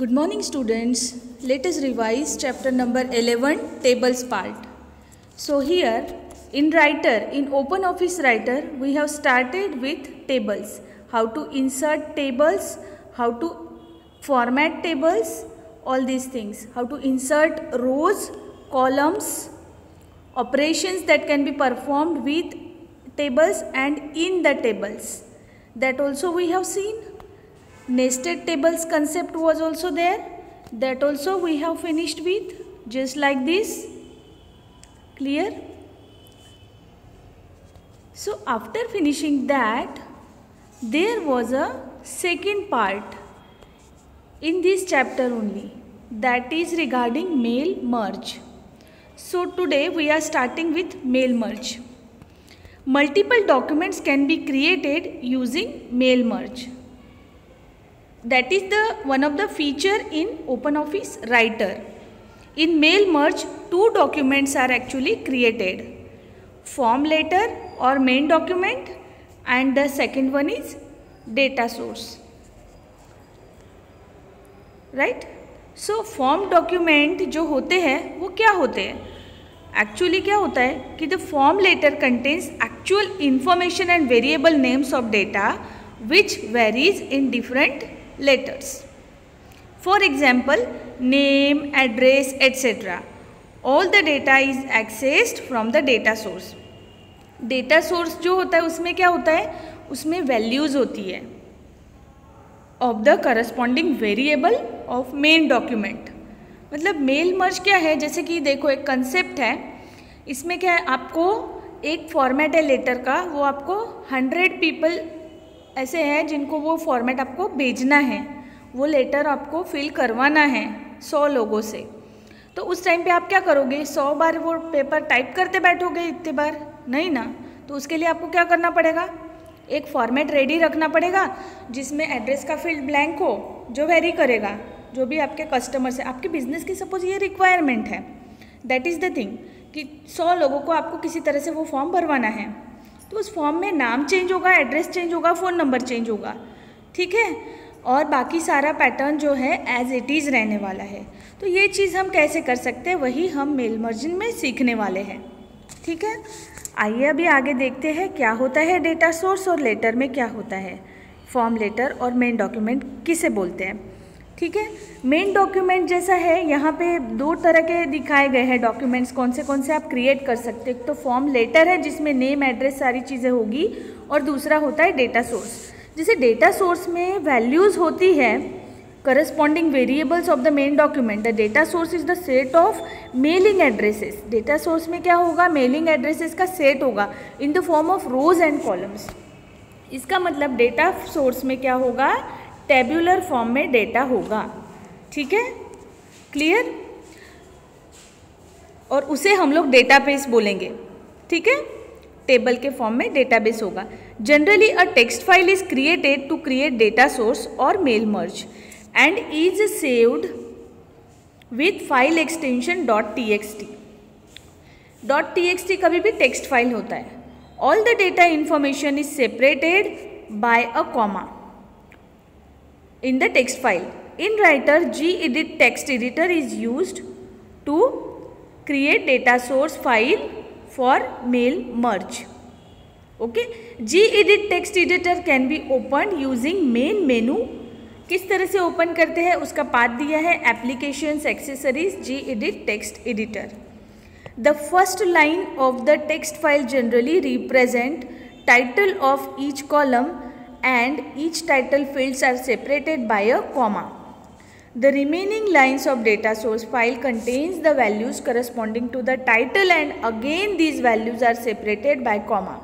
Good morning students. Let us revise chapter number 11 tables part. So here in OpenOffice Writer we have started with tables. How to insert tables, how to format tables, all these things. How to insert rows, columns, operations that can be performed with tables and in the tables. That also we have seen. Nested tables concept was also there, that also we have finished with, just like this. Clear? So after finishing that, there was a second part in this chapter only, that is regarding mail merge. So today we are starting with mail merge. Multiple documents can be created using mail merge. That is one of the feature in OpenOffice Writer. In mail merge, two documents are actually created. Form letter or main document, and the second one is data source. Right? So form document जो होते हैं वो क्या होते हैं? Actually क्या होता है कि the form letter contains actual information and variable names of data which varies in different letters. For example, name, address, etc. All the data is accessed from the data source. Data source जो होता है उसमें क्या होता है? उसमें values होती है of the corresponding variable of main document. मतलब मेल मर्ज क्या है? जैसे कि देखो एक कंसेप्ट है, इसमें क्या है, आपको एक फॉर्मेट है लेटर का, वो आपको 100 पीपल ऐसे हैं जिनको वो फॉर्मेट आपको भेजना है, वो लेटर आपको फिल करवाना है 100 लोगों से. तो उस टाइम पे आप क्या करोगे? 100 बार वो पेपर टाइप करते बैठोगे? इतने बार नहीं ना. तो उसके लिए आपको क्या करना पड़ेगा? एक फॉर्मेट रेडी रखना पड़ेगा जिसमें एड्रेस का फील्ड ब्लैंक हो, जो वेरी करेगा जो भी आपके कस्टमर से. आपके बिजनेस की सपोज ये रिक्वायरमेंट है, दैट इज़ द थिंग कि 100 लोगों को आपको किसी तरह से वो फॉर्म भरवाना है. तो उस फॉर्म में नाम चेंज होगा, एड्रेस चेंज होगा, फ़ोन नंबर चेंज होगा, ठीक है, और बाकी सारा पैटर्न जो है एज इट इज़ रहने वाला है. तो ये चीज़ हम कैसे कर सकते हैं, वही हम मेल मर्जिंग में सीखने वाले हैं. ठीक है, आइए अभी आगे देखते हैं क्या होता है डेटा सोर्स और लेटर में क्या होता है. फॉर्म लेटर और मेन डॉक्यूमेंट किसे बोलते हैं. ठीक है, मेन डॉक्यूमेंट जैसा है यहाँ पे दो तरह के दिखाए गए हैं डॉक्यूमेंट्स, कौन से आप क्रिएट कर सकते हैं. तो फॉर्म लेटर है जिसमें नेम, एड्रेस, सारी चीज़ें होगी, और दूसरा होता है डेटा सोर्स. जैसे डेटा सोर्स में वैल्यूज़ होती है corresponding variables of the main document. The data source is the set of mailing addresses. Data source में क्या होगा? मेलिंग एड्रेसेस का सेट होगा in the form of rose and columns. इसका मतलब डेटा सोर्स में क्या होगा? टेब्यूलर फॉर्म में डेटा होगा. ठीक है, क्लियर. और उसे हम लोग डेटाबेस बोलेंगे. ठीक है, टेबल के फॉर्म में डेटाबेस होगा. Generally a text file is created to create data source और mail merge and is saved with file extension .txt. .txt कभी भी टेक्स्ट फाइल होता है. All the data information is separated by a comma in the text file. In Writer, gedit text editor is used to create data source file for mail merge. Okay, gedit text editor can be opened using main menu. किस तरह से open करते हैं उसका path दिया है, applications, accessories, gedit text editor. The first line of the text file generally represent title of each column and each title fields are separated by a comma. The remaining lines of data source file contains the values corresponding to the title, and again these values are separated by comma.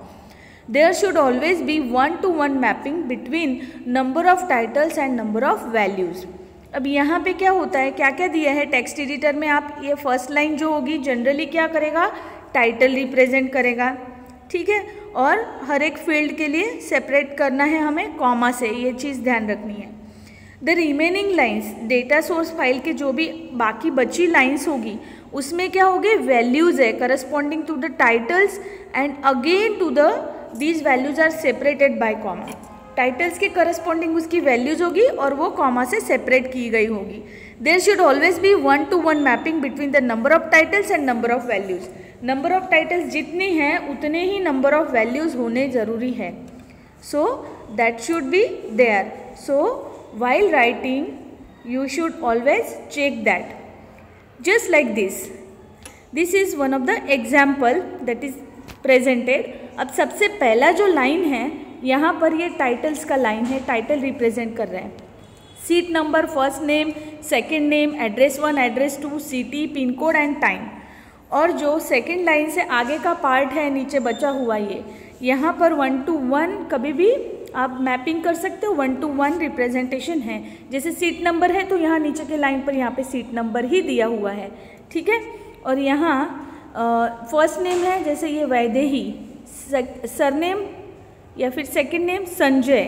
There should always be one-to-one mapping between number of titles and number of values. अब यहाँ पे क्या होता है, क्या क्या दिया है टेक्स्ट एडिटर में. आप ये फर्स्ट लाइन जो होगी जनरली क्या करेगा? टाइटल रिप्रेजेंट करेगा. ठीक है, और हर एक फील्ड के लिए सेपरेट करना है हमें कॉमा से, ये चीज़ ध्यान रखनी है. The remaining lines, data source file के जो भी बाकी बची लाइंस होगी उसमें क्या होगी? वैल्यूज़ है corresponding to the titles, and again to the these values are separated by comma. Titles के करस्पॉन्डिंग उसकी वैल्यूज होगी और वो कॉमा से सेपरेट की गई होगी. There should always be 1-to-1 mapping between the number of titles and number of values. Number of titles जितनी हैं उतने ही नंबर ऑफ वैल्यूज होने ज़रूरी है. So that should be there. So while writing you should always check that. Just like this is one of the example that is presented. अब सबसे पहला जो लाइन है यहाँ पर ये टाइटल्स का लाइन है, टाइटल रिप्रेजेंट कर रहे हैं. Seat number, first name, second name, address 1, address 2, city, pin code and time. और जो सेकंड लाइन से आगे का पार्ट है नीचे बचा हुआ ये, यहाँ पर 1-to-1 कभी भी आप मैपिंग कर सकते हो. 1-to-1 रिप्रेजेंटेशन है. जैसे सीट नंबर है तो यहाँ नीचे के लाइन पर यहाँ पे सीट नंबर ही दिया हुआ है. ठीक है. और यहाँ फर्स्ट नेम है, जैसे ये वैदेही, सरनेम या फिर सेकंड नेम संजय,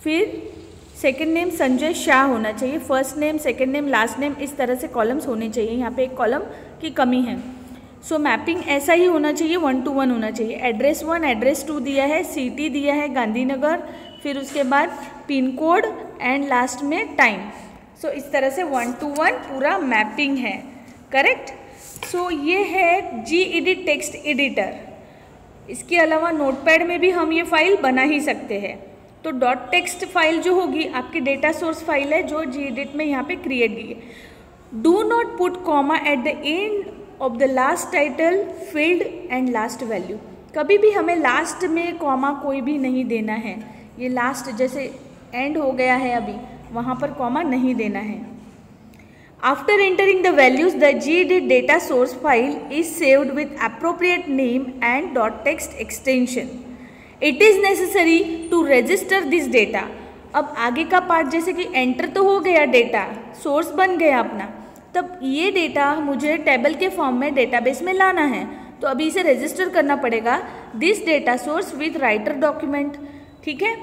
फिर सेकंड नेम संजय शाह होना चाहिए. First name, second name, last name, इस तरह से कॉलम्स होने चाहिए. यहाँ पे एक कॉलम की कमी है. सो मैपिंग ऐसा ही होना चाहिए, 1-to-1 होना चाहिए. एड्रेस 1, एड्रेस 2 दिया है, सिटी दिया है गांधीनगर, फिर उसके बाद पिन कोड एंड लास्ट में टाइम. सो इस तरह से 1-to-1 पूरा मैपिंग है. करेक्ट. सो ये है Gedit टेक्स्ट एडिटर. इसके अलावा नोटपैड में भी हम ये फाइल बना ही सकते हैं. तो डॉट टेक्स्ट फाइल जो होगी आपकी डेटा सोर्स फाइल है जो Gedit में यहाँ पे क्रिएट की है. Do not put comma at the end of the last title, field and last value. कभी भी हमें लास्ट में कॉमा कोई भी नहीं देना है. ये लास्ट जैसे एंड हो गया है अभी, वहाँ पर कॉमा नहीं देना है. After entering the values the Gedit data source file is saved with appropriate name and dot text extension. It is necessary to register this data. अब आगे का पार्ट जैसे कि एंटर तो हो गया, डेटा सोर्स बन गया अपना, तब ये डेटा मुझे टेबल के फॉर्म में डेटाबेस में लाना है. तो अभी इसे रजिस्टर करना पड़ेगा this data source with writer document. ठीक है,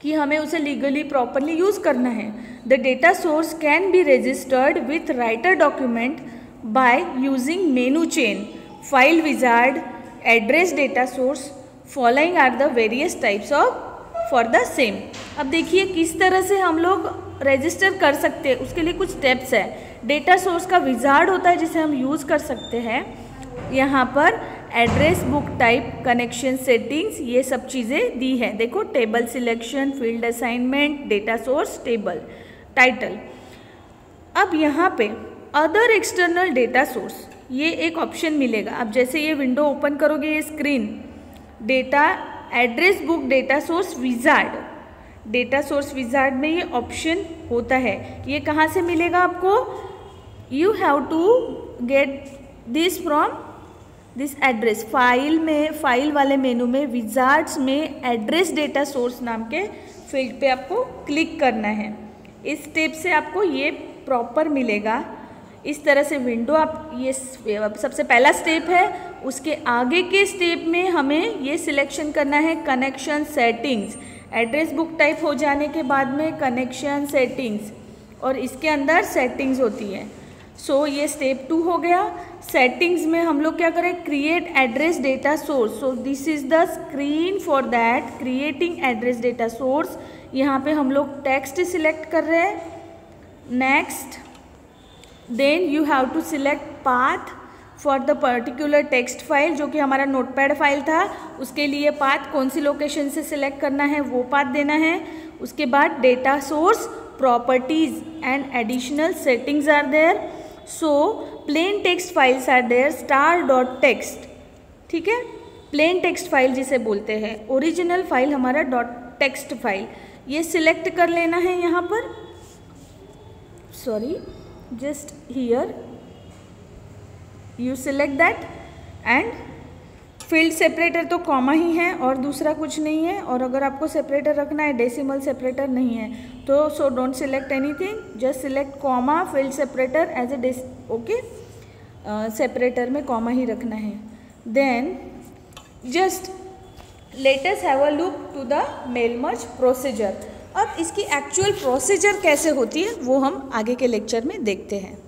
कि हमें उसे लीगली प्रॉपरली यूज़ करना है. The data source can be registered with writer document by using menu chain, file wizard, address data source. Following are the various types of for the same. अब देखिए किस तरह से हम लोग रजिस्टर कर सकते हैं, उसके लिए कुछ स्टेप्स है. डेटा सोर्स का विजार्ड होता है जिसे हम यूज़ कर सकते हैं. यहाँ पर address, book type, connection settings, ये सब चीज़ें दी है. देखो table selection, field assignment, data source, table, title. अब यहाँ पे अदर एक्सटर्नल डेटा सोर्स, ये एक ऑप्शन मिलेगा. अब जैसे ये विंडो ओपन करोगे, ये screen, data address book data source wizard, data source wizard में ये ऑप्शन होता है. ये कहाँ से मिलेगा आपको? You have to get this from this address. File में, फाइल वाले मेनू में विजार्ड्स में एड्रेस डेटा सोर्स नाम के फील्ड पे आपको क्लिक करना है. इस स्टेप से आपको ये प्रॉपर मिलेगा. इस तरह से विंडो आप, ये सबसे पहला स्टेप है. उसके आगे के स्टेप में हमें ये सिलेक्शन करना है connection settings. Address book type हो जाने के बाद में कनेक्शन सेटिंग्स, और इसके अंदर सेटिंग्स होती है. सो ये स्टेप 2 हो गया. सेटिंग्स में हम लोग क्या करें? Create address data source. So this is the screen for that, creating address data source. यहाँ पे हम लोग टेक्स्ट सिलेक्ट कर रहे हैं. Next, then you have to select path for the particular text file, जो कि हमारा नोटपैड फाइल था. उसके लिए पाथ कौन सी लोकेशन से सिलेक्ट करना है वो पाथ देना है. उसके बाद data source, properties and additional settings are there. So plain text files are there, star.txt. ठीक है, प्लेन टेक्स्ट फाइल जिसे बोलते हैं. ओरिजिनल फाइल हमारा .txt फाइल, ये सिलेक्ट कर लेना है यहाँ पर. Sorry, just here you select that. And field separator तो कॉमा ही है और दूसरा कुछ नहीं है. और अगर आपको सेपरेटर रखना है, डेसिमल सेपरेटर नहीं है, तो so don't select anything, just select comma, field separator as a okay. Separator में कॉमा ही रखना है. Then just let us have a look to the mail merge procedure. अब इसकी एक्चुअल प्रोसीजर कैसे होती है वो हम आगे के लेक्चर में देखते हैं.